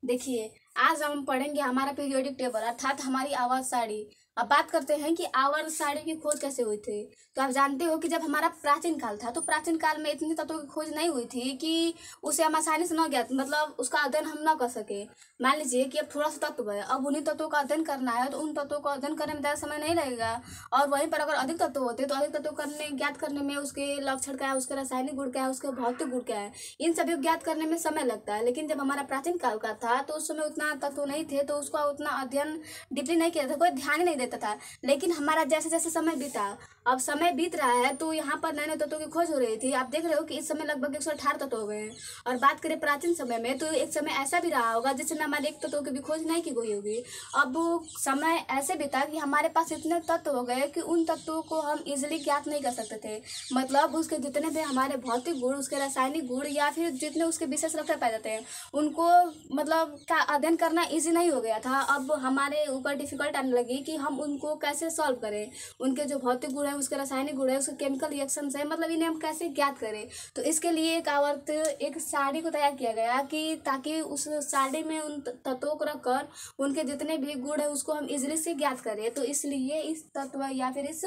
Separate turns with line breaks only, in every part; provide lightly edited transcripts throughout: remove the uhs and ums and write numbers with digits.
देखिए, आज हम पढ़ेंगे हमारा पीरियोडिक टेबल अर्थात हमारी आवर्त सारणी। अब बात करते हैं कि आवर्त सारणी की खोज कैसे हुई थी। तो आप जानते हो कि जब हमारा प्राचीन काल था तो प्राचीन काल में इतनी तत्वों की खोज नहीं हुई थी कि उसे हम आसानी से न ज्ञात मतलब उसका अध्ययन हम न कर सके। मान लीजिए कि अब थोड़ा सा तत्व है, अब उन्हीं तत्वों का अध्ययन करना है तो उन तत्वों का अध्ययन करने में ज़्यादा समय नहीं लगेगा। और वहीं पर अगर अधिक तत्व होते तो अधिक तत्व करने ज्ञात करने में उसके लक्षण क्या है, उसके रासायनिक गुण क्या है, उसके भौतिक गुण क्या है, इन सभी को ज्ञात करने में समय लगता है। लेकिन जब हमारा प्राचीन काल का था तो उस समय उतना तत्व नहीं थे तो उसका उतना अध्ययन डीपली नहीं किया था, कोई ध्यान ही नहीं देता था। लेकिन हमारा जैसे जैसे समय बीता, अब समय बीत रहा है तो यहाँ पर नए नए तत्वों की खोज हो रही थी। आप देख रहे हो कि इस समय लगभग 118 तत्व हो गए हैं। और बात करें प्राचीन समय में तो एक समय ऐसा भी रहा होगा जिस समय हमारे एक तत्वों की भी खोज नहीं की गई होगी। अब समय ऐसे बीता कि हमारे पास इतने तत्व हो गए कि उन तत्वों को हम इजिली ज्ञात नहीं कर सकते थे। मतलब उसके जितने भी हमारे भौतिक गुण, उसके रासायनिक गुण या फिर जितने उसके विशेष लक्षण पाए जाते हैं उनको मतलब का अध्ययन करना ईजी नहीं हो गया था। अब हमारे ऊपर डिफिकल्ट आने लगी कि हम उनको कैसे सॉल्व करें, उनके जो भौतिक गुण है, उसके रासायनिक गुण है, उसके केमिकल रिएक्शंस है, मतलब इन्हें हम कैसे ज्ञात करें। तो इसके लिए एक सारणी को तैयार किया गया कि ताकि उस सारणी में उन तत्वों को रखकर उनके जितने भी गुण है उसको हम इजिली से ज्ञात करें। तो इसलिए इस तत्व या फिर इस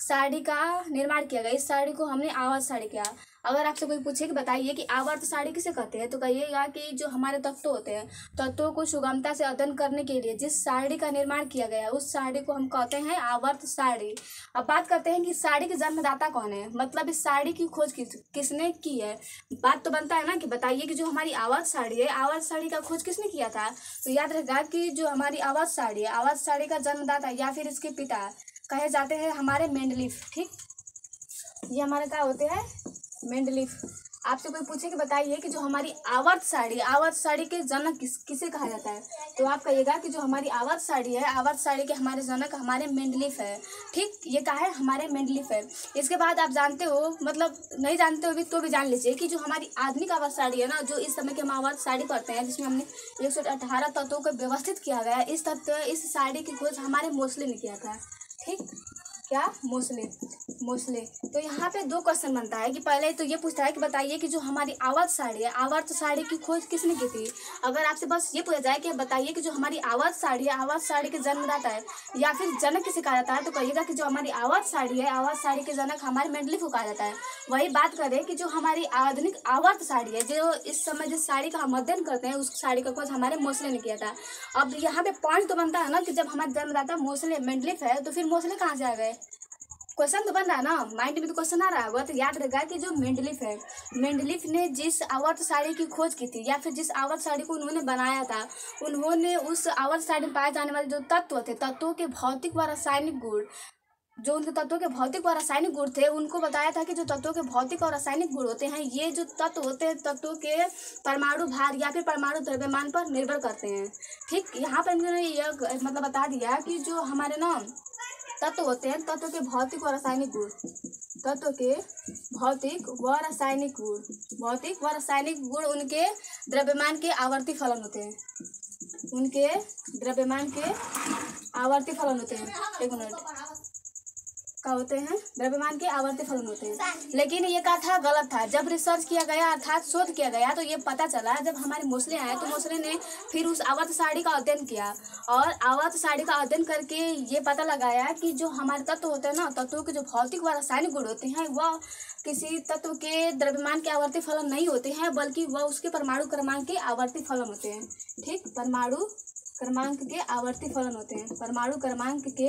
सारणी का निर्माण किया गया। इस सारणी को हमने आवर्त सारणी किया। अगर आपसे कोई पूछे कि बताइए कि आवर्त सारणी किसे कहते हैं तो कहिएगा कि जो हमारे तत्व होते हैं, तत्वों को सुगमता से अध्ययन करने के लिए जिस सारणी का निर्माण किया गया है उस सारणी को हम कहते हैं आवर्त सारणी। अब बात करते हैं कि सारणी के जन्मदाता कौन है, मतलब इस सारणी की खोज किसने की है। बात तो बनता है ना कि बताइए कि जो हमारी आवर्त सारणी है, आवर्त सारणी का खोज किसने किया था। तो याद रखेगा कि जो हमारी आवर्त सारणी है, आवर्त सारणी का जन्मदाता या फिर इसके पिता कहे जाते हैं हमारे मेंडलीफ। ठीक, ये हमारे क्या होते हैं, मेंडलीफ। आपसे कोई पूछे कि बताइए कि जो हमारी आवर्त सारणी के जनक किसे कहा जाता है तो आप कहिएगा कि जो हमारी आवर्त सारणी है, आवर्त सारणी के हमारे जनक हमारे मेंडलीफ है। ठीक, ये कहा है हमारे मेंडलीफ है। इसके बाद आप जानते हो, मतलब नहीं जानते हो भी तो भी जान लीजिए कि जो हमारी आधुनिक आवर्त सारणी है ना, जो इस समय के हम आवर्त सारणी पढ़ते हैं जिसमें हमने 118 तत्वों को व्यवस्थित किया गया, इस सारणी की खोज हमारे मोस्ले ने किया था। ठीक, क्या, मोस्ले। तो यहाँ पे दो क्वेश्चन बनता है कि पहले तो ये पूछता है कि बताइए कि जो हमारी आवर्त सारणी है, आवर्त सारणी की खोज किसने की थी। अगर आपसे बस ये पूछा जाए कि बताइए कि जो हमारी आवर्त सारणी है, आवर्त सारणी के जन्मदाता है या फिर जनक किसे कहा जाता है तो कहिएगा कि जो हमारी आवर्त सारणी है, आवर्त सारणी के जनक हमारे मेंडलीफ को कहा जाता है। वही बात करें कि जो हमारी आधुनिक आवर्त सारणी है, जो इस समय जिस सारणी का हम अध्ययन करते हैं उस सारणी का खोज हमारे मोस्ले ने किया था। अब यहाँ पे पॉइंट तो बनता है ना कि जब हमारे जन्मदाता मोस्ले मेंडलीफ है तो फिर मोस्ले कहाँ से आ गए। क्वेश्चन तो बन रहा है ना, माइंड में तो क्वेश्चन आ रहा है। तो याद रखा कि जो मेंडलीफ है, मेंडलीफ ने जिस आवर्त सारणी की खोज की थी या फिर जिस आवर्त सारणी को उन्होंने बनाया था, उन्होंने उस आवर्त सारणी में पाए जाने वाले जो तत्व थे, तत्वों के भौतिक व रासायनिक गुण, जो उनके तत्वों के भौतिक और रासायनिक गुण थे, उनको बताया था कि जो तत्वों के भौतिक और रासायनिक गुण होते हैं, ये जो तत्व होते हैं तत्वों के परमाणु भार या फिर परमाणु द्रव्यमान पर निर्भर करते हैं। ठीक, यहाँ पर इन्होंने यह मतलब बता दिया कि जो हमारे ना तत्व होते हैं, तत्व के भौतिक और रासायनिक गुण, तत्व के भौतिक व रासायनिक गुण, भौतिक व रासायनिक गुण उनके द्रव्यमान के आवर्ती फलन होते हैं, उनके द्रव्यमान के आवर्ती फलन होते हैं। एक मिनट, क्या होते हैं, द्रव्यमान के आवर्ती फलन होते हैं। लेकिन ये क्या था, गलत था। जब रिसर्च किया गया अर्थात शोध किया गया तो ये पता चला, जब हमारे मोस्ले आए तो मोस्ले ने फिर उस आवर्त सारणी का अध्ययन किया और आवर्त सारणी का अध्ययन करके ये पता लगाया कि जो हमारे तत्व होते हैं ना, तत्वों के जो भौतिक व रासायनिक गुण होते हैं वह किसी तत्व के द्रव्यमान के आवर्ती फलन नहीं होते हैं, बल्कि वह उसके परमाणु क्रमांक के आवर्ती फलन होते हैं। ठीक, परमाणु क्रमांक के आवर्ती फलन होते हैं, परमाणु क्रमांक के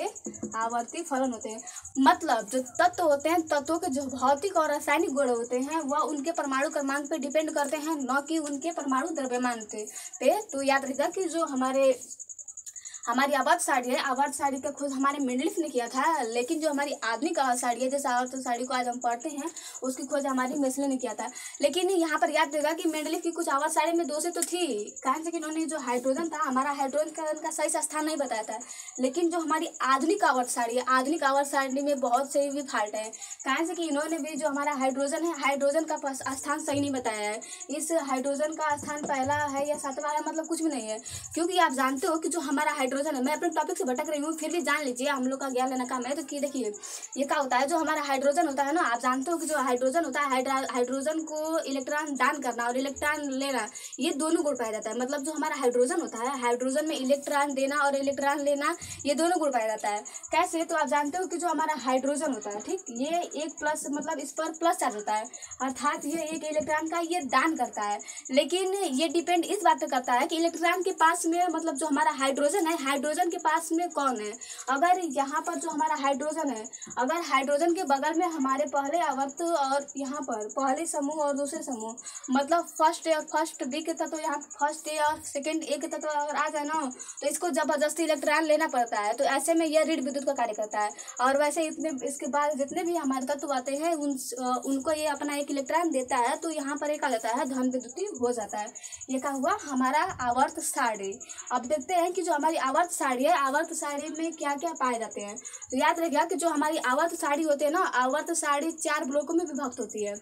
आवर्ती फलन होते हैं। मतलब जो तत्व होते हैं, तत्वों के जो भौतिक और रासायनिक गुण होते हैं वह उनके परमाणु क्रमांक पे डिपेंड करते हैं, न कि उनके परमाणु द्रव्यमान पे। तो याद रखिएगा कि जो हमारी आवर्त सारणी है, आवर्त सारणी का खोज हमारे मेंडलीफ ने किया था। लेकिन जो हमारी आधुनिक सारणी है, जैसे आवर्त सारणी को आज हम पढ़ते हैं, उसकी खोज हमारी मोस्ले ने किया था। लेकिन यहाँ पर याद रखेगा कि मेंडलीफ की कुछ आवर्त सारणी में दोषें तो थी, कारण से कि उन्होंने जो हाइड्रोजन था, हमारा हाइड्रोजन का सही से स्थान नहीं बताया था। लेकिन जो हमारी आधुनिक आवर्त सारणी है, आधुनिक आवर्त सारणी में बहुत से भी फॉल्ट है, कारण से कि इन्होंने भी जो हमारा हाइड्रोजन है, हाइड्रोजन का स्थान सही नहीं बताया है। इस हाइड्रोजन का स्थान पहला है या सातवां है, मतलब कुछ भी नहीं है, क्योंकि आप जानते हो कि जो हमारा हाइड्रोजन है, मैं अपने टॉपिक से भटक रही हूँ फिर भी जान लीजिए, हम लोग का ज्ञान लेना काम है। तो कि देखिए ये क्या होता है, जो हमारा हाइड्रोजन होता है ना, आप जानते हो कि जो हाइड्रोजन होता है, हाइड्रोजन को इलेक्ट्रॉन दान करना और इलेक्ट्रॉन लेना, ये दोनों गुण पाया जाता है। मतलब जो हमारा हाइड्रोजन होता है, हाइड्रोजन में इलेक्ट्रॉन देना और इलेक्ट्रॉन लेना, ये दोनों गुण पाया जाता है। कैसे, तो आप जानते हो कि जो हमारा हाइड्रोजन होता है, ठीक, ये एक प्लस, मतलब इस पर प्लस चार्ज होता है, अर्थात ये एक इलेक्ट्रॉन का ये दान करता है। लेकिन ये डिपेंड इस बात पे करता है कि इलेक्ट्रॉन के पास में, मतलब जो हमारा हाइड्रोजन है, हाइड्रोजन के पास में कौन है। अगर यहाँ पर जो हमारा हाइड्रोजन है, अगर हाइड्रोजन के बगल में हमारे पहले आवर्त और यहाँ पर पहले समूह और दूसरे समूह, मतलब फर्स्ट बी के तत्व, यहाँ फर्स्ट ए और सेकेंड ए के तत्व अगर आ जाए ना, तो इसको जबरदस्ती इलेक्ट्रॉन लेना पड़ता है। तो ऐसे में यह ऋण विद्युत का कार्य करता है। और वैसे इतने इसके बाद जितने भी हमारे तत्व आते हैं उनको ये अपना एक इलेक्ट्रॉन देता है, तो यहाँ पर एक आ जाता है, धन विद्युतीय हो जाता है। ये क्या हुआ, हमारा आवर्त सारणी। अब देखते हैं कि जो हमारी आवर्त सारणी है, आवर्त सारणी में क्या क्या पाए जाते हैं। तो याद रखिएगा कि जो हमारी आवर्त सारणी होती है ना, आवर्त सारणी 4 ब्लॉकों में विभक्त होती है।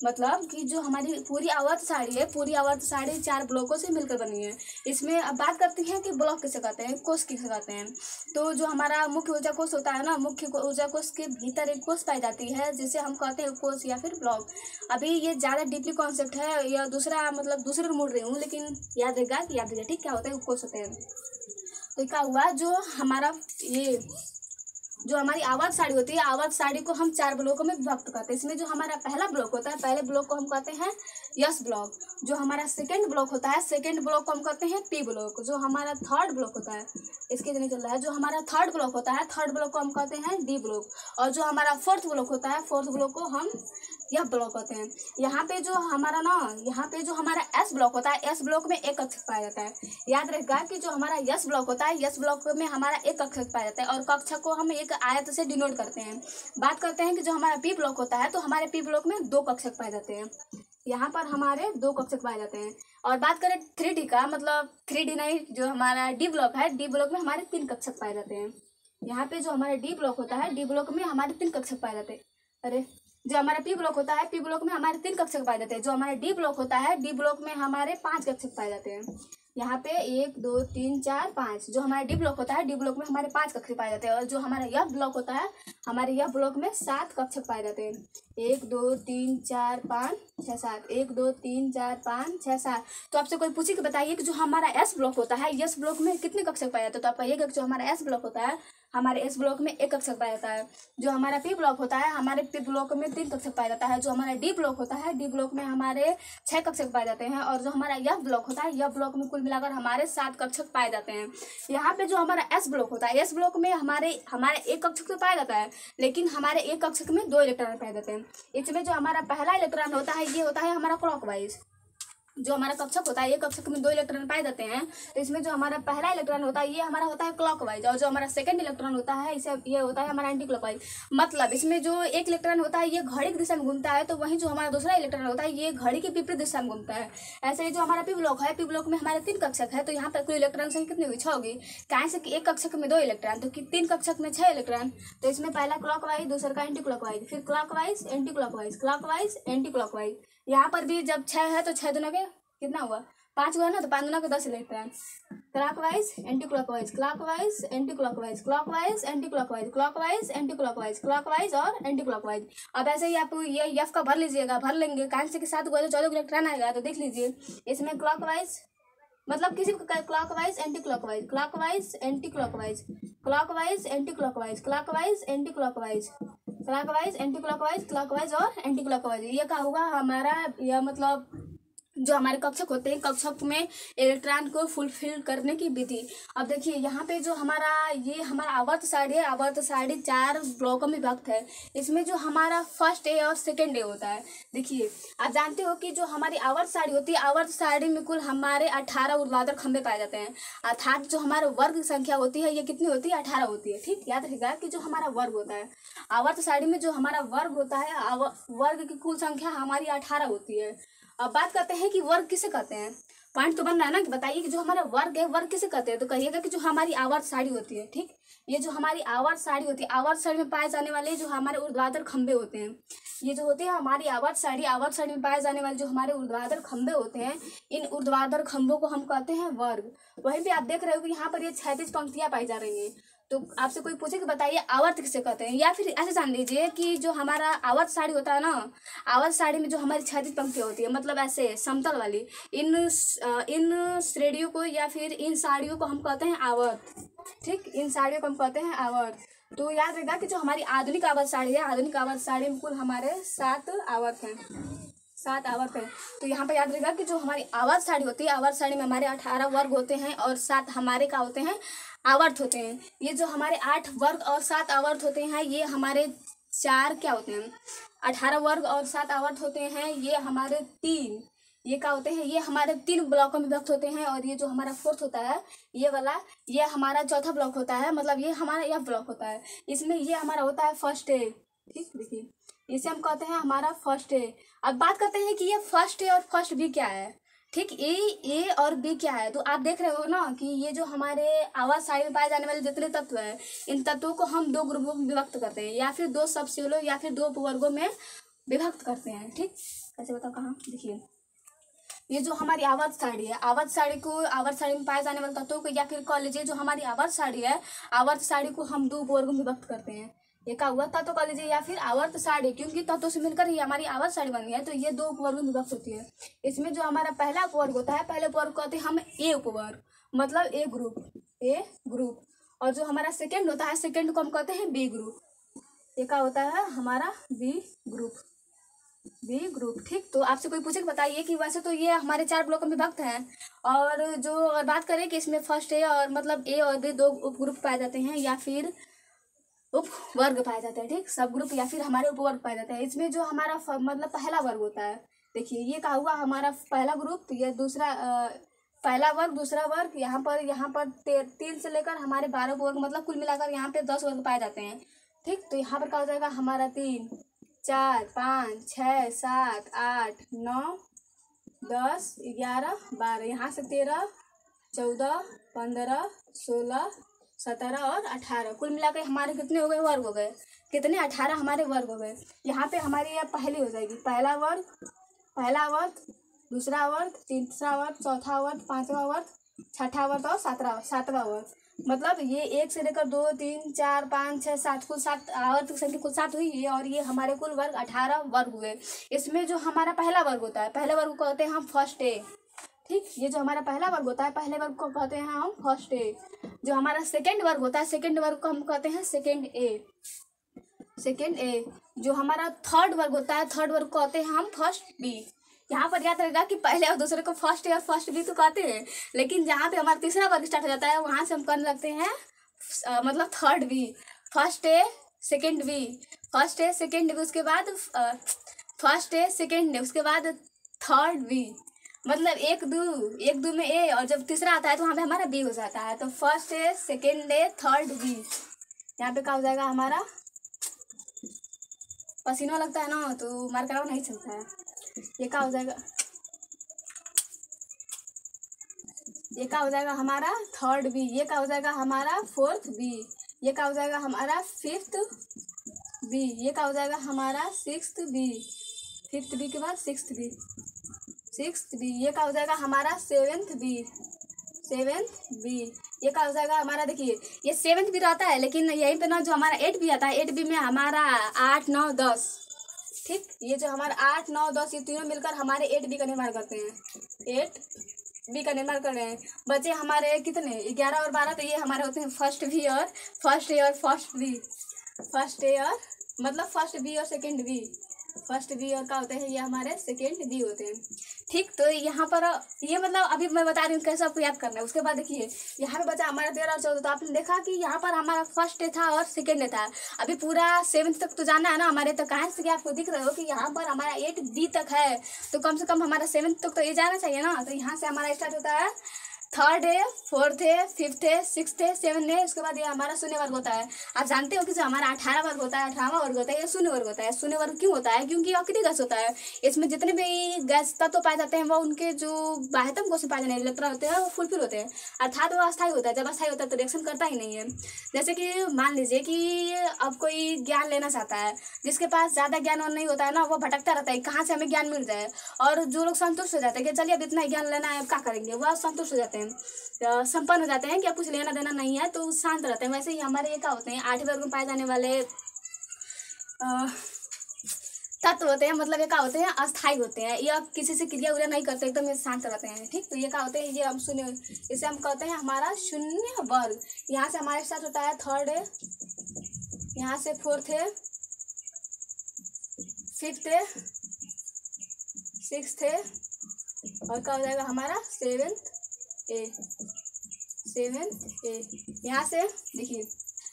मतलब कि जो हमारी पूरी आवर्त सारणी है, पूरी आवर्त सारणी 4 ब्लॉकों से मिलकर बनी है। इसमें अब बात करते हैं कि ब्लॉक किसे कहते हैं, कोष किसे कहते हैं। तो जो हमारा मुख्य ऊर्जा कोष होता है ना, मुख्य ऊर्जा कोष के भीतर एक कोष पाई जाती है, जिसे हम कहते हैं कोष या फिर ब्लॉक। अभी ये ज़्यादा डीपली कॉन्सेप्ट है, या दूसरा मतलब दूसरे मुड़ रही हूँ, लेकिन याद रखिएगा ठीक, क्या होता है, कोष होते हैं। तो क्या हुआ, जो हमारा ये जो हमारी आवर्त सारणी होती है, आवर्त सारणी को हम 4 ब्लॉकों में विभक्त करते हैं। इसमें जो हमारा पहला ब्लॉक होता है, पहले ब्लॉक को हम कहते हैं यस ब्लॉक। जो हमारा सेकंड ब्लॉक होता है, सेकंड ब्लॉक को हम कहते हैं पी ब्लॉक। जो हमारा थर्ड ब्लॉक होता है, इसके नहीं चल रहा है, जो हमारा थर्ड ब्लॉक होता है, थर्ड ब्लॉक को हम कहते हैं डी ब्लॉक। और जो हमारा फोर्थ ब्लॉक होता है, फोर्थ ब्लॉक को हम यह ब्लॉक कहते हैं। यहाँ पे जो हमारा ना, यहाँ पे जो हमारा एस ब्लॉक होता है, एस ब्लॉक में एक कक्षक पाया जाता है। याद रखिएगा कि जो हमारा यस ब्लॉक होता है, यस ब्लॉक में हमारा एक कक्षक पाया जाता है, और कक्षक को हम एक आयत से डिनोट करते हैं। बात करते हैं कि जो हमारा पी ब्लॉक होता है, तो हमारे पी ब्लॉक में 2 कक्षक पाए जाते हैं। यहाँ पर हमारे 2 कक्षक पाए जाते हैं। और बात करें 3D का, मतलब 3D नहीं, जो हमारा डी ब्लॉक है, डी ब्लॉक में हमारे 3 कक्षक पाए जाते हैं। यहाँ पे जो हमारा डी ब्लॉक होता है, डी ब्लॉक में हमारे 3 कक्षक पाए जाते हैं। अरे, जो हमारा पी ब्लॉक होता है, पी ब्लॉक में हमारे 3 कक्षक पाए जाते हैं। जो हमारा डी ब्लॉक होता है, डी ब्लॉक में हमारे 5 कक्षक पाए जाते हैं। यहाँ पे 1 2 3 4 5, जो हमारा डी ब्लॉक होता है, डी ब्लॉक में हमारे 5 कक्षक पाए जाते हैं। और जो हमारा यह ब्लॉक होता है, हमारे यह ब्लॉक में 7 कक्षक पाए जाते हैं। 1 2 3 4 5 6 7, 1 2 3 4 5 6 7। तो आपसे कोई पूछे कि बताइए कि जो हमारा एस ब्लॉक होता है, एस ब्लॉक में कितने कक्षक पाए जाते हैं। तो आप कहिएगा जो हमारा एस ब्लॉक होता है, हमारे एस ब्लॉक में 1 कक्षक पाया जाता है। जो हमारा पी ब्लॉक होता है, हमारे पी ब्लॉक में 3 कक्षक पाया जाता है। जो हमारा डी ब्लॉक होता है, डी ब्लॉक में हमारे 6 कक्षक पाए जाते हैं। और जो हमारा यह ब्लॉक होता है, यह ब्लॉक में कुल मिलाकर हमारे 7 कक्षक पाए जाते हैं। यहाँ पे जो हमारा एस ब्लॉक होता है, एस ब्लॉक में हमारे 1 कक्षक तो पाया जाता है, लेकिन हमारे 1 कक्षक में 2 इलेक्ट्रॉन पाए जाते हैं। इसमें जो हमारा पहला इलेक्ट्रॉन होता है, ये होता है हमारा क्लॉकवाइज। जो हमारा कक्षक होता है, एक कक्षक में 2 इलेक्ट्रॉन पाए जाते हैं। तो इसमें जो हमारा पहला इलेक्ट्रॉन होता है, ये हमारा होता है क्लॉकवाइज। और जो हमारा सेकंड इलेक्ट्रॉन होता है, इसे ये होता है हमारा एंटी क्लॉकवाइज। मतलब इसमें जो एक इलेक्ट्रॉन होता है, ये घड़ी की दिशा में घूमता है, तो वहीं जो हमारा दूसरा इलेक्ट्रॉन होता है, ये घड़ी की विपरीत दिशा में घूमता है। ऐसे ही जो हमारा पी ब्लॉक है, पी ब्लॉक में हमारे 3 कक्षक है। तो यहाँ पर कुल इलेक्ट्रॉन संख्या कितनी हुई, 6 होगी। कहाँ से कि एक कक्षक में 2 इलेक्ट्रॉन, तो 3 कक्षक में 6 इलेक्ट्रॉन। तो इसमें पहला क्लॉकवाइज, दूसरा का एंटी क्लॉकवाइज, फिर clockwise anti clockwise, clockwise anti clockwise. यहाँ पर भी जब 6 है तो 6 दुना के कितना हुआ, 5 हुआ ना, तो 5 दुना के 10 electron. Clockwise anti clockwise, clockwise anti clockwise, clockwise anti clockwise, clockwise anti clockwise, clockwise और एंटी क्लॉकवाइज। अब ऐसे ही आप ये एफ का भर लीजिएगा, भर लेंगे, कांस्य के साथ 14 इलेक्ट्रॉन आएगा। तो देख लीजिए इसमें क्लॉकवाइज, मतलब किसी को clockwise anti clockwise, clockwise anti clockwise, clockwise anti clockwise, clockwise anti clockwise, clockwise anti clockwise, clockwise और एंटी क्लॉकवाइज। ये क्या हुआ हमारा, यह मतलब जो हमारे कक्षक होते हैं, कक्षक में इलेक्ट्रॉन को फुलफिल करने की विधि। अब देखिए यहाँ पे जो हमारा ये हमारा आवर्त सारणी है, आवर्त सारणी 4 ब्लॉकों में विभक्त है। इसमें जो हमारा फर्स्ट ए और सेकंड ए होता है, देखिए आप जानते हो कि जो हमारी आवर्त सारणी होती है, आवर्त सारणी में कुल हमारे 18 ऊर्ध्वाधर खंभे पाए जाते हैं। अर्थात जो हमारे वर्ग की संख्या होती है, ये कितनी होती है, 18 होती है। ठीक, याद रखिएगा कि जो हमारा वर्ग होता है, आवर्त सारणी में जो हमारा वर्ग होता है, वर्ग की कुल संख्या हमारी 18 होती है। अब बात करते हैं कि वर्ग किसे कहते हैं। पॉइंट तो बन रहा है ना कि बताइए कि जो हमारा वर्ग है, वर्ग किसे कहते हैं? तो कहिएगा कि जो हमारी आवर्त साड़ी होती है, ठीक, ये जो हमारी आवर्त साड़ी होती है, आवर्त साड़ी में पाए जाने वाले जो हमारे ऊर्ध्वाधर खंभे होते हैं, ये जो होते हैं हमारी आवर्त साड़ी में पाए जाने वाले जो हमारे ऊर्ध्वाधर खंभे होते हैं, इन ऊर्ध्वाधर खंभों को हम कहते हैं वर्ग। वहीं पे आप देख रहे हो कि यहाँ पर ये क्षैतिज पंक्तियां पाई जा रही हैं। तो आपसे कोई पूछे कि बताइए आवर्त किसे कहते हैं, या फिर ऐसे जान लीजिए कि जो हमारा आवर्त साड़ी होता है ना, आवर्त साड़ी में जो हमारी क्षैतिज पंक्तियां होती है, मतलब ऐसे समतल वाली, इन श्रेणियों को या फिर इन साड़ियों को हम कहते हैं आवर्त, ठीक, इन साड़ियों को हम कहते हैं आवर्त। तो याद रखिएगा कि जो हमारी आधुनिक आवर्त साड़ी है, आधुनिक आवर्त साड़ी में कुल हमारे 7 आवर्त हैं, 7 आवर्त हैं। तो यहाँ पर याद रखिएगा कि जो हमारी आवर्त साड़ी होती है, आवर्त साड़ी में हमारे 18 वर्ग होते हैं और 7 हमारे क्या होते हैं, आवर्त होते हैं। ये जो हमारे 8 वर्ग और 7 आवर्त होते हैं, ये हमारे 4 क्या होते हैं, 18 वर्ग और 7 आवर्त होते हैं, ये हमारे 3, ये क्या होते हैं, ये हमारे 3 ब्लॉकों में विभक्त होते हैं। और ये जो हमारा फोर्थ होता है, ये वाला, ये हमारा चौथा ब्लॉक होता है, मतलब ये हमारा यह ब्लॉक होता है। इसमें ये हमारा होता है फर्स्ट ए, ठीक, देखिए इसे हम कहते हैं हमारा फर्स्ट ए। अब बात करते हैं कि ये फर्स्ट ए और फर्स्ट बी क्या है, ठीक, ए और बी क्या है। तो आप देख रहे हो ना कि ये जो हमारे आवाज साड़ी में पाए जाने वाले जितने तत्व हैं, इन तत्वों को हम 2 ग्रुपों में विभक्त करते हैं, या फिर 2 सबसेलों या फिर 2 उपवर्गों में विभक्त करते हैं, ठीक। कैसे बताओ, कहाँ, देखिए ये जो हमारी आवर्त साड़ी है, आवर्त साड़ी में पाए जाने वाले तत्वों को, या फिर कह लीजिए जो हमारी आवर्त साड़ी है, आवर्त साड़ी को हम 2 उपवर्गों में विभक्त करते हैं। ये क्या हुआ, तत्व कह लीजिए या फिर आवर्त साड़ी, क्योंकि तत्वों से मिलकर ही हमारी आवर्त साड़ी बनी है, तो ये 2 उपवर्गों में विभक्त होती है। इसमें जो हमारा पहला उपवर्ग होता है, पहले उपवर्ग कहते हैं हम ए उपवर्ग, मतलब ए ग्रुप। और जो हमारा सेकेंड होता है, सेकेंड को हम कहते हैं बी ग्रुप। ये क्या होता है हमारा बी ग्रुप, ठीक। तो आपसे कोई पूछे बताइए कि वैसे तो ये हमारे 4 ब्लॉकों में विभक्त हैं, और बात करें कि इसमें फर्स्ट ए और मतलब ए और बी 2 उपग्रुप पाए जाते हैं, या फिर उपवर्ग पाए जाते हैं, ठीक, सब ग्रुप या फिर हमारे उपवर्ग पाए जाते हैं। इसमें जो हमारा मतलब पहला वर्ग होता है, देखिए ये क्या हुआ हमारा पहला ग्रुप, ये दूसरा पहला वर्ग, दूसरा वर्ग, यहाँ पर 3 से लेकर हमारे 12 उपवर्ग, मतलब कुल मिलाकर यहाँ पे 10 वर्ग पाए जाते हैं, ठीक। तो यहाँ पर क्या हो जाएगा हमारा 3, 4, 5, 6, 7, 8, 9, 10, 11, 12, यहाँ से 13, 14, 15, 16, 17 और 18, कुल मिलाकर हमारे कितने हो गए, वर्ग हो गए, कितने, 18 हमारे वर्ग हो गए। यहाँ पे हमारी यह पहली हो जाएगी, पहला वर्ग, दूसरा वर्ग, तीसरा वर्ग, चौथा वर्ग, पांचवा वर्ग, छठा वर्ग और सातवां वर्ग। मतलब ये 1 से लेकर 2, 3, 4, 5, 6, 7, कुल 7 आवर्त की संख्या कुल 7 हुई है, और ये हमारे कुल वर्ग 18 वर्ग हुए। इसमें जो हमारा पहला वर्ग होता है, पहले वर्ग को कहते हैं हम फर्स्ट ए, ठीक। ये जो हमारा पहला वर्ग होता है, पहले वर्ग को कहते हैं हम फर्स्ट ए। जो हमारा सेकेंड वर्ग होता है, सेकेंड वर्ग को हम कहते हैं सेकेंड ए। जो हमारा थर्ड वर्ग होता है, थर्ड वर्ग को कहते हैं हम फर्स्ट बी। यहाँ पर याद रहेगा कि पहले और दूसरे को फर्स्ट ए और फर्स्ट बी तो कहते हैं, लेकिन जहाँ पे हमारा तीसरा वर्ग स्टार्ट हो जाता है, वहाँ से हम करने लगते हैं मतलब third B, first A second B, first A second B, उसके बाद फर्स्ट ए सेकेंड ए, उसके बाद थर्ड बी, मतलब 1, 2 में ए, और जब तीसरा आता है तो वहाँ पे हमारा बी हो जाता है। तो first A second A third B, यहाँ पे क्या हो जाएगा हमारा, पसीना लगता है ना तो मार कराओ नहीं चलता है। ये क्या हो जाएगा हमारा थर्ड बी, ये क्या हो जाएगा हमारा फोर्थ बी, ये क्या हो जाएगा हमारा फिफ्थ बी, ये क्या हो जाएगा हमारा सिक्स्थ बी, फिफ्थ बी के बाद सिक्स्थ बी, ये क्या हो जाएगा हमारा सेवेंथ बी, ये क्या हो जाएगा हमारा, देखिए ये सेवेंथ भी रहता है, लेकिन यहीं पे ना जो हमारा 8 भी आता है, 8 बी में हमारा 8, 9, 10, ठीक। ये जो हमारा 8, 9, 10 ये तीनों मिलकर हमारे 8 बी का निर्माण करते हैं, 8 बी का निर्माण कर रहे हैं। बचे हमारे कितने 11 और 12, तो ये हमारे होते हैं फर्स्ट बी और फर्स्ट ए और फर्स्ट बी, फर्स्ट ए और मतलब फर्स्ट बी और सेकेंड बी, फर्स्ट बी और क्या होते हैं ये हमारे सेकेंड बी होते हैं, ठीक। तो यहाँ पर ये मतलब अभी मैं बता रही हूँ कैसे आपको याद करना है। उसके बाद देखिए यहाँ पे बचा हमारा 13 और 14, तो आपने देखा कि यहाँ पर हमारा फर्स्ट डे था और सेकेंड डे था। अभी पूरा 7th तक तो जाना है ना हमारे, तो कहाँ से कि आपको दिख रहे हो कि यहाँ पर हमारा 8B तक है, तो कम से कम हमारा 7th तक तो ये जाना चाहिए ना। तो यहाँ से हमारा स्टार्ट होता है थर्ड है, फोर्थ है, फिफ्थ है, सिक्स्थ है, सेवन है, उसके बाद ये हमारा शून्य वर्ग होता है। आप जानते हो कि जो हमारा 18 वर्ग होता है, 18वां वर्ग होता है, ये शून्य वर्ग होता है। शून्य वर्ग क्यों होता है? क्योंकि अक्रिय गैस होता है। इसमें जितने भी गैस तत्व पाए जाते हैं वो उनके जो बाह्यतम कोश में पाए जाने इलेक्ट्रॉन होते हैं वो फुलफिल होते हैं, अर्थात वो अस्थायी होता है। जब अस्थायी होता है तो रिएक्शन करता ही नहीं है। जैसे कि मान लीजिए कि अब कोई ज्ञान लेना चाहता है, जिसके पास ज़्यादा ज्ञान और नहीं होता है ना, वो भटकता रहता है कहाँ से हमें ज्ञान मिल जाए। और जो लोग संतुष्ट हो जाते हैं कि चलिए अब इतना ज्ञान लेना है, अब क्या करेंगे, वह संतुष्ट हो जाते हैं, संपन्न हो जाते हैं कि अब कुछ लेना देना नहीं है, तो शांत रहते हैं। वैसे ही हमारे ये क्या होते हैं, 8वें वर्ग में पाए जाने वाले तत्व होते हैं, मतलब ये क्या होते हैं, अस्थायी होते हैं। ये अब किसी से क्रिया उरिया नहीं करते, एकदम ये शांत रहते हैं। ठीक, तो ये क्या होते हैं, ये हम शून्य, इसे हम कहते हैं हमारा शून्य वर्ग। यहाँ से हमारे साथ होता है थर्ड है, यहाँ से फोर्थ है, फिफ्थ है, सिक्स्थ है, और क्या हो जाएगा हमारा सेवेंथ ए, सेवेंथ ए। यहाँ से देखिए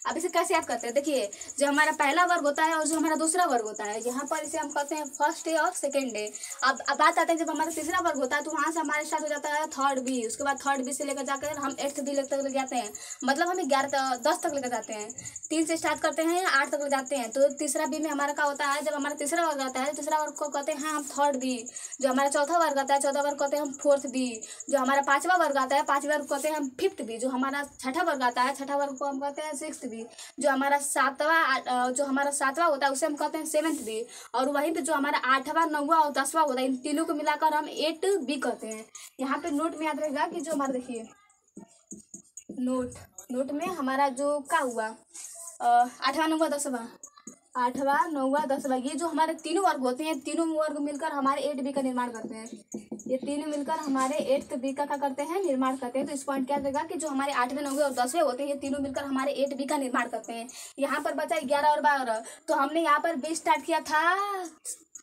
अब इसे कैसे याद करते हैं। देखिए जो हमारा पहला वर्ग होता है और जो हमारा दूसरा वर्ग होता है, यहाँ पर इसे हम कहते हैं फर्स्ट डे और सेकेंड डे। अब बात आते हैं जब हमारा तीसरा वर्ग होता है तो वहाँ से हमारे स्टार्ट हो जाता है थर्ड बी, उसके बाद थर्ड बी से लेकर जाकर हम 8th बी तक ले जाते हैं, मतलब हम 10 तक लेकर जाते हैं। 3 से स्टार्ट करते हैं 8 तक ले जाते हैं। तो तीसरा बी में हमारा क्या होता है, जब हमारा तीसरा वर्ग आता है, तीसरा वर्ग को कहते हैं हम थर्ड बी। जो हमारा चौथा वर्ग आता है, चौथा वर्ग कहते हैं हम फोर्थ बी। जो हमारा 5वां वर्ग आता है, 5वें वर्ग कहते हैं हम फिफ्थ बी। जो हमारा छठा वर्ग आता है, छठा वर्ग को हम कहते हैं सिक्स्थ बी। जो हमारा सातवां होता है उसे हम कहते हैं सेवेंथ बी। और वहीं पे जो हमारा 8वां, 9वां और 10वां होता है, इन तीनों को मिलाकर हम 8 बी कहते हैं। यहाँ पे नोट में याद रहेगा कि जो हमारा देखिए नोट में हमारा जो क्या हुआ 8वां, 9वां, 10वां, 8वां, 9वां, 10वां, ये जो हमारे तीनों वर्ग होते हैं, तीनों वर्ग मिलकर हमारे 8 बी का निर्माण करते हैं। ये तीनों मिलकर हमारे 8th बी का क्या करते हैं, निर्माण करते हैं। तो इस पॉइंट क्या रहेगा कि जो हमारे 8वें, 9वें और 10वें होते हैं, ये तीनों मिलकर हमारे 8 बी का निर्माण करते हैं। यहाँ पर बचा 11 और 12। तो हमने यहाँ पर बी स्टार्ट किया था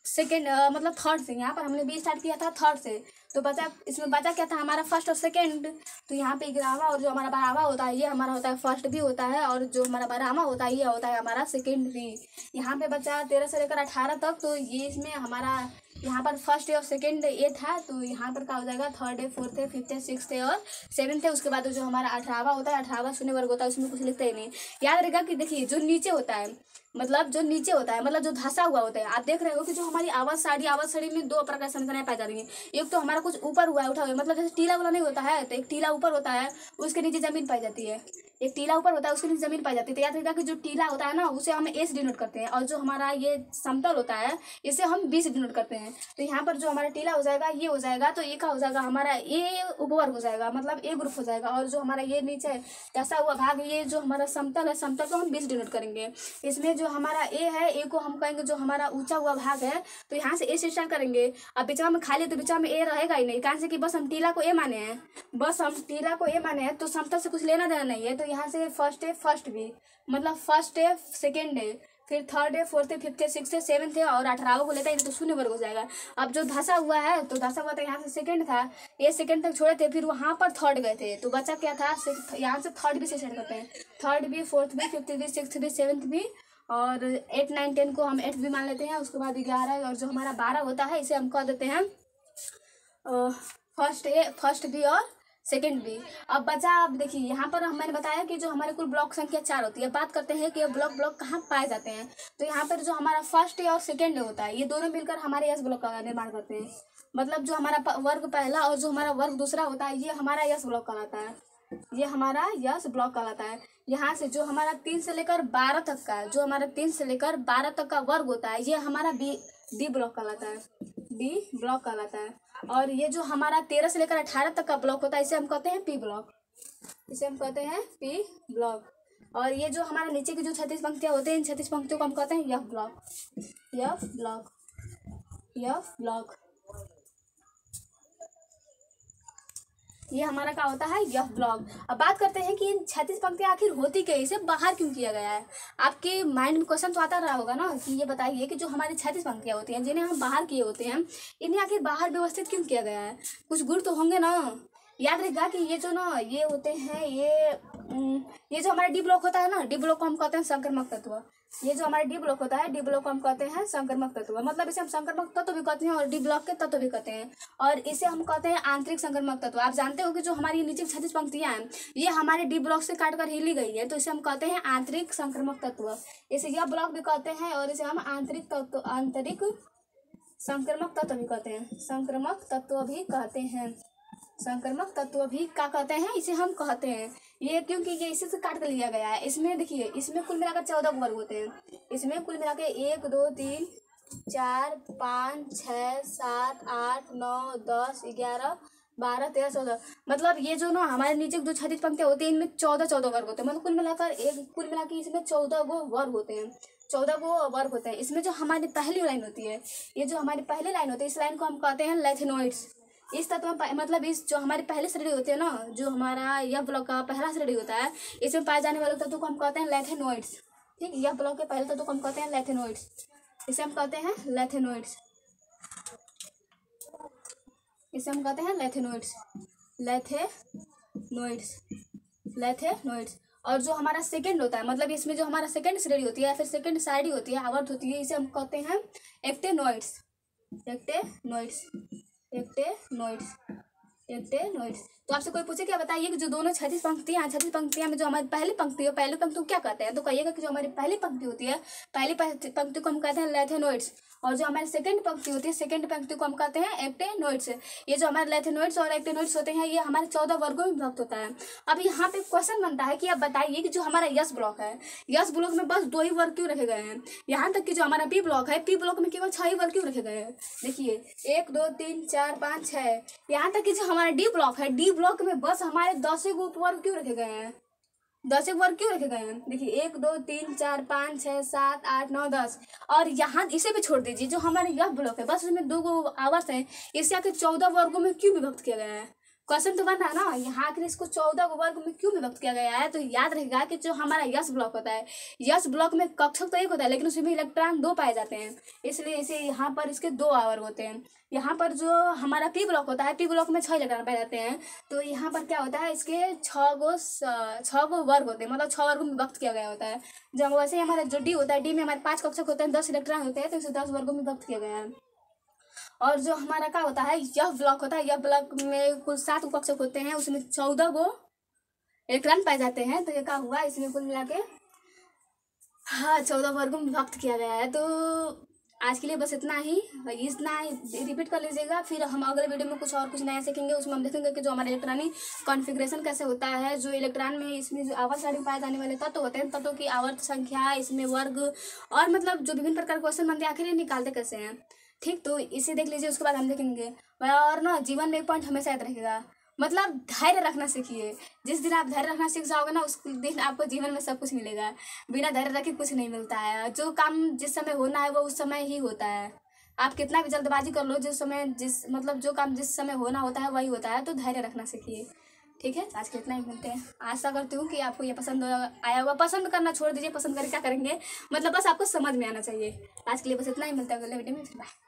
सेकेंड, मतलब थर्ड से। यहाँ पर हमने बी स्टार्ट किया था थर्ड से, तो बचा, इसमें बचा क्या था हमारा फर्स्ट और सेकेंड। तो यहाँ पे 11वां और जो हमारा 12वां होता है ये हमारा होता है फर्स्ट भी होता है, और जो हमारा 12वां होता है ये होता है हमारा सेकेंड भी। यहाँ पे बचा 13 से लेकर 18 तक। तो ये इसमें हमारा यहाँ पर फर्स्ट और सेकेंड ए था, तो यहाँ पर क्या हो जाएगा थर्ड है, फोर्थ है, फिफ्थ है, सिक्स्थ है और सेवेंथ है। उसके बाद जो हमारा 18वां होता है, 18वां शून्य वर्ग होता है, उसमें कुछ लिखते ही नहीं। याद रहेगा कि देखिए जो नीचे होता है, मतलब जो नीचे होता है, मतलब जो धंसा हुआ होता है, आप देख रहे हो कि जो हमारी आवाज साड़ी में 2 प्रकार की संरचनाएं पाई जा रही है। एक तो हमारा कुछ ऊपर हुआ है, उठा हुआ है, मतलब जैसे टीला वाला नहीं होता है, तो एक टीला ऊपर होता है, उसके नीचे जमीन पाई जाती है। एक टीला ऊपर होता है, उसके नीचे जमीन पाई जाती है। तो याद रखिएगा कि जो टीला होता है ना, उसे हम ए से डिनोट करते हैं, और जो हमारा ये समतल होता है इसे हम बी से डिनोट करते हैं। तो यहाँ पर जो हमारा टीला हो जाएगा ये हो जाएगा, तो ये क्या हो जाएगा हमारा ए उपवर्ग हो जाएगा, मतलब ए ग्रुप हो जाएगा। और जो हमारा ये नीचे ऐसा हुआ भाग, ये जो हमारा समतल है, समतल को हम बी से डिनोट करेंगे। इसमें जो हमारा ए है, ए को हम कहेंगे जो हमारा ऊंचा हुआ भाग है, तो यहाँ से ए से स्टार्ट करेंगे। अब बिचवा में खाली, तो बिचवा में ए रहेगा ही नहीं, कारण से कि बस हम टीला को ए माने हैं, बस हम टीला को ए माने हैं, तो समतल से कुछ लेना देना नहीं है। तो यहाँ से फर्स्ट है, फर्स्ट भी, मतलब फर्स्ट है, सेकेंड है, फिर थर्ड है, फोर्थ है, फिफ्थ है, सिक्स्थ है, सेवेंथ है, और 18वां को लेता है तो शून्य वर्ग हो जाएगा। अब जो धसा हुआ है, तो धसा हुआ था यहाँ से सेकंड था, ये सेकंड तक छोड़े थे, फिर वहाँ पर थर्ड गए थे, तो बचा क्या था, यहाँ से थर्ड भी से स्टार्ट करते हैं। थर्ड भी, फोर्थ भी, फिफ्थ भी, सिक्स्थ भी, सेवेंथ भी, और 8, 9, 10 को हम 8 भी मान लेते हैं। उसके बाद 11 और जो हमारा 12 होता है इसे हम कह देते हैं फर्स्ट ए, फर्स्ट बी और सेकेंड बी। अब बचा, अब देखिए यहाँ पर मैंने बताया कि जो हमारे कुल ब्लॉक संख्या 4 होती है। बात करते हैं कि ये ब्लॉक कहाँ पाए जाते हैं। तो यहाँ पर जो हमारा फर्स्ट और सेकेंड होता है, ये दोनों मिलकर हमारे यस ब्लॉक का निर्माण करते हैं। मतलब जो हमारा वर्ग पहला और जो हमारा वर्ग दूसरा होता है, ये हमारा यस ब्लॉक कहलाता है, ये हमारा यस ब्लॉक कहलाता है। यहाँ से जो हमारा 3 से लेकर 12 तक का, जो हमारा 3 से लेकर 12 तक का वर्ग होता है, ये हमारा डी ब्लॉक कहलाता है, डी ब्लॉक कहलाता है। और ये जो हमारा 13 से लेकर 18 तक का ब्लॉक होता है, इसे हम कहते हैं पी ब्लॉक, इसे हम कहते हैं पी ब्लॉक। और ये जो हमारे नीचे की जो 36 पंक्तियाँ होते हैं, इन 36 पंक्तियों को हम कहते हैं F block, F block, F block. ये हमारा क्या होता है, यफ ब्लॉक। अब बात करते हैं कि इन 36 पंक्तियाँ आखिर होती क्या, इसे बाहर क्यों किया गया है। आपके माइंड में क्वेश्चन तो आता रहा होगा ना कि ये बताइए कि जो हमारी 36 पंक्तियाँ होती हैं, जिन्हें हम बाहर किए होते हैं, इन्हें आखिर बाहर व्यवस्थित क्यों किया गया है। कुछ गुण तो होंगे ना। याद रखेगा कि ये जो ना ये होते हैं, ये जो हमारा डी ब्लॉक होता है ना, डी ब्लॉक को हम कहते हैं संक्रामक तत्व। ये जो हमारा डी ब्लॉक होता है, डी ब्लॉक को हम कहते हैं संक्रामक तत्व, मतलब इसे हम संक्रामक तत्व भी कहते हैं और डी ब्लॉक के तत्व भी कहते हैं, और इसे हम कहते हैं आंतरिक संक्रामक तत्व। आप जानते हो कि जो हमारी नीचे 36 पंक्तियां हैं ये हमारे डी ब्लॉक से काटकर हिली गई है, तो इसे हम कहते हैं आंतरिक संक्रामक तत्व। इसे यह ब्लॉक भी कहते हैं और इसे हम आंतरिक संक्रामक तत्व भी कहते हैं, संक्रामक तत्व भी कहते हैं, संक्रामक तत्व भी क्या कहते हैं, इसे हम कहते हैं। ये क्योंकि ये इसी से काट कर लिया गया है। इसमें देखिए, इसमें कुल मिलाकर 14 वर्ग होते हैं। इसमें कुल मिला के 1 2 3 4 5 6 7 8 9 10 11 12 13 14, मतलब ये जो ना हमारे नीचे जो 36 पंक्तियां होती हैं इनमें 14 वर्ग होते हैं, मतलब कुल मिलाकर इसमें 14 गो वर्ग होते हैं, 14 गो वर्ग होते हैं। इसमें जो हमारी पहली लाइन होती है, ये जो हमारी पहली लाइन होती है, इस लाइन को हम कहते हैं लैथेनोइड्स। इस तत्व में मतलब इस जो हमारी पहली श्रेणी होती है ना, जो हमारा यह ब्लॉक का पहला श्रेणी होता है, इसमें पाए जाने वाले तत्व को हम कहते हैं लैथेनोइड्स। ठीक, यह ब्लॉक के पहले तत्व को हम कहते हैं लैथेनोइड्स, इसे हम कहते हैं लैथेनोइड्स, इसे हम कहते हैं लैथेनोइड्स, लैथेनोइड्स, लैथेनोइड्स। और जो हमारा सेकंड होता है, मतलब इसमें जो हमारा सेकंड श्रेणी होती है या फिर सेकंड साइड होती है, आवर्त होती है, इसे हम कहते हैं एक्टेनोइड्स, एक्टेनोइड्स, एक्टेनोइड्स, एक्टेनोइड्स। तो आपसे कोई पूछे क्या बताइए कि जो दोनों 36 पंक्तियां में जो हमारी पहली पंक्ति है, पहली पंक्ति को क्या कहते हैं, तो कहिएगा कि जो हमारी पहली पंक्ति होती है, पहली पंक्ति को हम कहते हैं लैथेनोइड्स, और जो हमारी सेकंड पंक्ति होती है, सेकंड पंक्ति को हम कहते हैं एक्टेनोइड्स। ये जो हमारे लैथेनोइड्स और एक्टेनोइड्स होते हैं ये हमारे 14 वर्गों में विभक्त होता है। अब यहाँ पे क्वेश्चन बनता है कि आप बताइए कि जो हमारा यस ब्लॉक है, यस ब्लॉक में बस 2 ही वर्ग क्यों रखे गए हैं, यहाँ तक कि जो हमारा पी ब्लॉक है, पी ब्लॉक में केवल 6 ही वर्ग क्यों रखे गए हैं। देखिए 1 2 3 4 5 6, यहाँ तक कि जो हमारा डी ब्लॉक है, डी ब्लॉक में बस हमारे 10 उपवर्ग क्यों रखे गए हैं, 10 वर्ग क्यों रखे गए हैं। देखिए 1 2 3 4 5 6 7 8 9 10, और यहाँ इसे भी छोड़ दीजिए, जो हमारे यह ब्लॉक है बस उसमें 2 गो आवर्स हैं, इसे आके 14 वर्गों में क्यों विभक्त किया गया है। क्वेश्चन तो बन रहा है ना, यहाँ आखिर इसको 14 वर्ग में क्यों विभक्त किया गया है। तो याद रहेगा कि जो हमारा यस ब्लॉक होता है, यस ब्लॉक में कक्षक तो एक होता है लेकिन उसमें इलेक्ट्रॉन 2 पाए जाते हैं, इसलिए इसे यहाँ पर इसके 2 आवर्ग होते हैं। यहाँ पर जो हमारा पी ब्लॉक होता है, पी ब्लॉक में 6 इलेक्ट्रॉन पाए जाते हैं, तो यहाँ पर क्या होता है, इसके 6 गो वर्ग होते हैं, मतलब 6 वर्गों में विभक्त किया गया होता है। जब वैसे ही हमारा जो डी होता है, डी में हमारे 5 कक्षक होते हैं, 10 इलेक्ट्रॉन होते हैं, तो इसे 10 वर्गों में विभक्त किया गया है। और जो हमारा क्या होता है, यह ब्लॉक होता है, यह ब्लॉक में कुल 7 कक्षक होते हैं, उसमें 14 गो इलेक्ट्रॉन पाए जाते हैं, तो ये क्या हुआ, इसमें कुल मिला के 14 वर्गों में विभक्त किया गया है। तो आज के लिए बस इतना ही रिपीट कर लीजिएगा, फिर हम अगले वीडियो में कुछ नया सीखेंगे। उसमें हम देखेंगे कि जो हमारे इलेक्ट्रॉनिक कॉन्फ़िगरेशन कैसे होता है, जो इलेक्ट्रॉन में इसमें जो आवर्त सारणी में पाए जाने वाले तत्व होते हैं, तत्वों की आवर्त संख्या, इसमें वर्ग, और मतलब जो विभिन्न प्रकार के क्वेश्चन बनते हैं आखिर ये निकालते कैसे हैं। ठीक, तो इसे देख लीजिए, उसके बाद हम देखेंगे। और ना जीवन में एक पॉइंट हमेशा याद रहेगा, मतलब धैर्य रखना सीखिए। जिस दिन आप धैर्य रखना सीख जाओगे ना, उस दिन आपको जीवन में सब कुछ मिलेगा। बिना धैर्य रखे कुछ नहीं मिलता है। जो काम जिस समय होना है वो उस समय ही होता है। आप कितना भी जल्दबाजी कर लो, जो काम जिस समय होना होता है वही होता है। तो धैर्य रखना सीखिए। ठीक है, आज के इतना ही मिलते हैं। आशा करती हूँ कि आपको ये पसंद आया होगा। पसंद करना छोड़ दीजिए, पसंद करके क्या करेंगे, मतलब बस आपको समझ में आना चाहिए। आज के लिए बस इतना ही, मिलता है अगले वीडियो में। बाय।